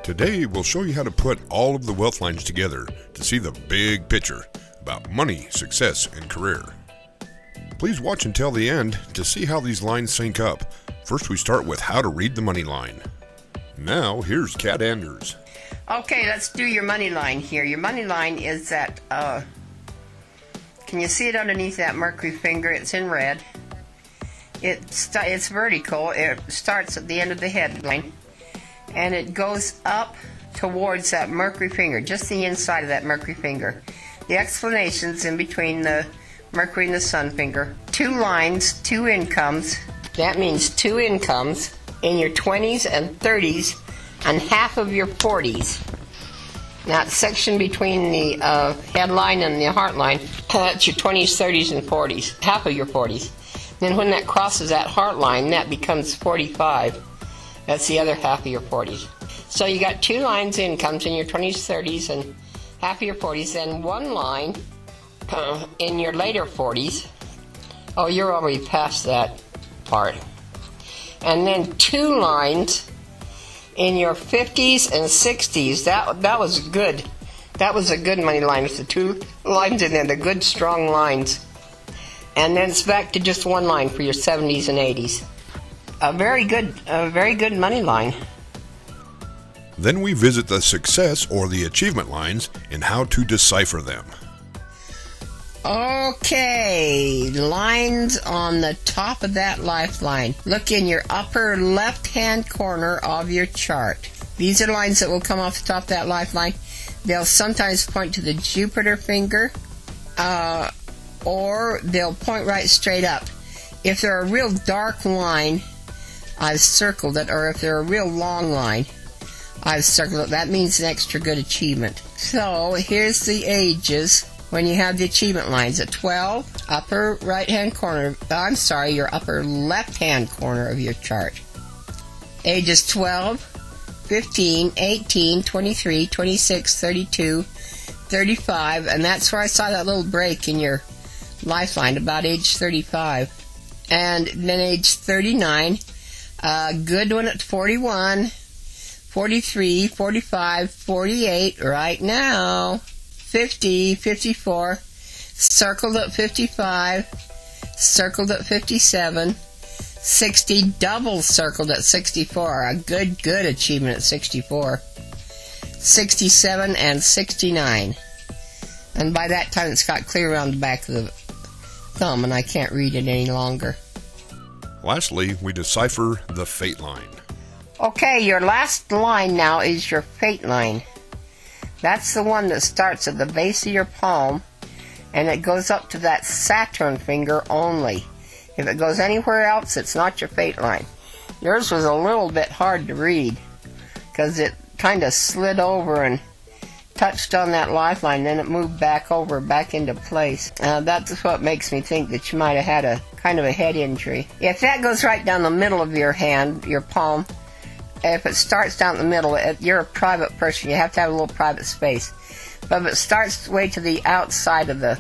Today we'll show you how to put all of the wealth lines together to see the big picture about money, success, and career. Please watch until the end to see how these lines sync up. First we start with how to read the money line. Now here's Kat Anders. Okay, let's do your money line here. Your money line is that, can you see it underneath that mercury finger? It's in red. It's vertical. It starts at the end of the headline. And it goes up towards that mercury finger, just the inside of that mercury finger. The explanation's in between the mercury and the sun finger. 2 lines, 2 incomes. That means 2 incomes in your 20s and 30s and half of your 40s. That section between the headline and the heart line, that's your 20s, 30s, and 40s, half of your 40s. Then when that crosses that heart line, that becomes 45. That's the other half of your 40s. So you got 2 lines incomes in your 20s, 30s, and half of your 40s, then 1 line in your later 40s. Oh, you're already past that part. And then 2 lines in your 50s and 60s. That was good. That was a good money line with the 2 lines in there, the good strong lines. And then it's back to just 1 line for your 70s and 80s. A very good money line. Then we visit the success or the achievement lines and how to decipher them. Okay, lines on the top of that lifeline. Look in your upper left-hand corner of your chart. These are lines that will come off the top of that lifeline. They'll sometimes point to the Jupiter finger, or they'll point right straight up. If they're a real dark line, I've circled it, or if they're a real long line, I've circled it. That means an extra good achievement. So here's the ages when you have the achievement lines. At 12, upper right-hand corner, your upper left-hand corner of your chart. Ages 12, 15, 18, 23, 26, 32, 35, and that's where I saw that little break in your lifeline, about age 35. And then age 39, good one at 41, 43, 45, 48 right now, 50, 54, circled at 55, circled at 57, 60, double circled at 64, a good achievement at 64, 67, and 69. And by that time it's got clear around the back of the thumb and I can't read it any longer. Lastly, we decipher the fate line. Okay, your last line now is your fate line. That's the one that starts at the base of your palm and it goes up to that Saturn finger only. If it goes anywhere else, it's not your fate line. Yours was a little bit hard to read because it kind of slid over and touched on that lifeline, then it moved back into place. That's what makes me think that you might have had a kind of a head injury. If that goes right down the middle of your hand, your palm, if it starts down the middle, you're a private person. You have to have a little private space. But if it starts way to the outside of the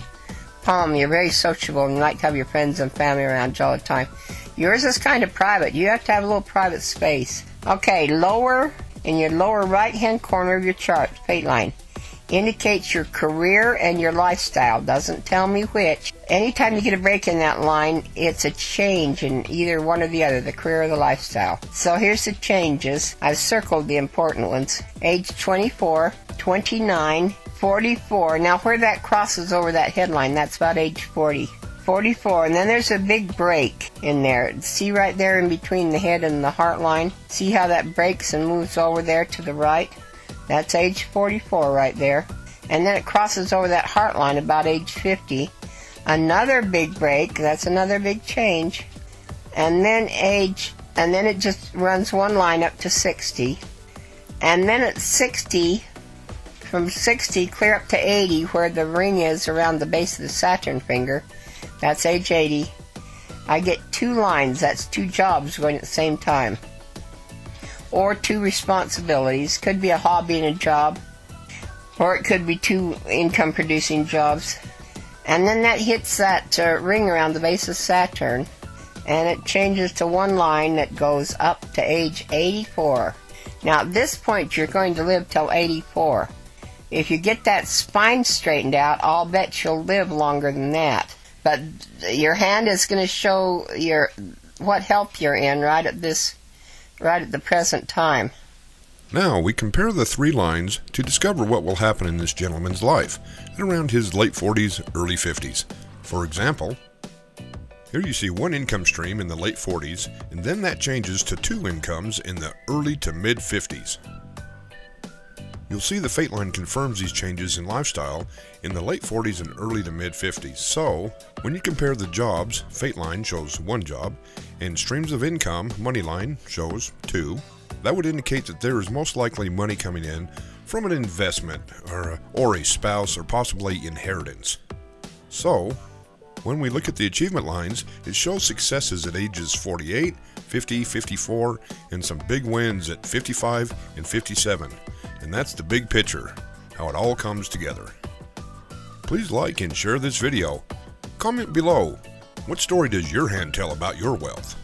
palm, you're very sociable and you like to have your friends and family around you all the time. Yours is kind of private. You have to have a little private space. Okay, in your lower right-hand corner of your chart, fate line, indicates your career and your lifestyle. Doesn't tell me which. Anytime you get a break in that line, it's a change in either one or the other, the career or the lifestyle. So here's the changes. I've circled the important ones. Age 24, 29, 44. Now where that crosses over that headline, that's about age 40. 44, and then there's a big break in there. See right there in between the head and the heart line? See how that breaks and moves over there to the right? That's age 44 right there. And then it crosses over that heart line about age 50. Another big break, that's another big change. And then it just runs 1 line up to 60. And then at 60, from 60 clear up to 80 where the ring is around the base of the Saturn finger, that's age 80. I get 2 lines, that's 2 jobs going at the same time. Or 2 responsibilities. Could be a hobby and a job. Or it could be 2 income producing jobs. And then that hits that ring around the base of Saturn. And it changes to 1 line that goes up to age 84. Now at this point you're going to live till 84. If you get that spine straightened out, I'll bet you'll live longer than that. But your hand is going to show what health you're in right at the present time. Now we compare the three lines to discover what will happen in this gentleman's life at around his late 40s, early 50s. For example, here you see one income stream in the late 40s, and then that changes to two incomes in the early to mid 50s. You'll see the fate line confirms these changes in lifestyle in the late 40s and early to mid 50s. So, when you compare the jobs, fate line shows one job, and streams of income, money line, shows two. That would indicate that there is most likely money coming in from an investment or a spouse or possibly inheritance. So, when we look at the achievement lines, it shows successes at ages 48, 50, 54, and some big wins at 55 and 57. And that's the big picture, how it all comes together. Please like and share this video. Comment below, what story does your hand tell about your wealth?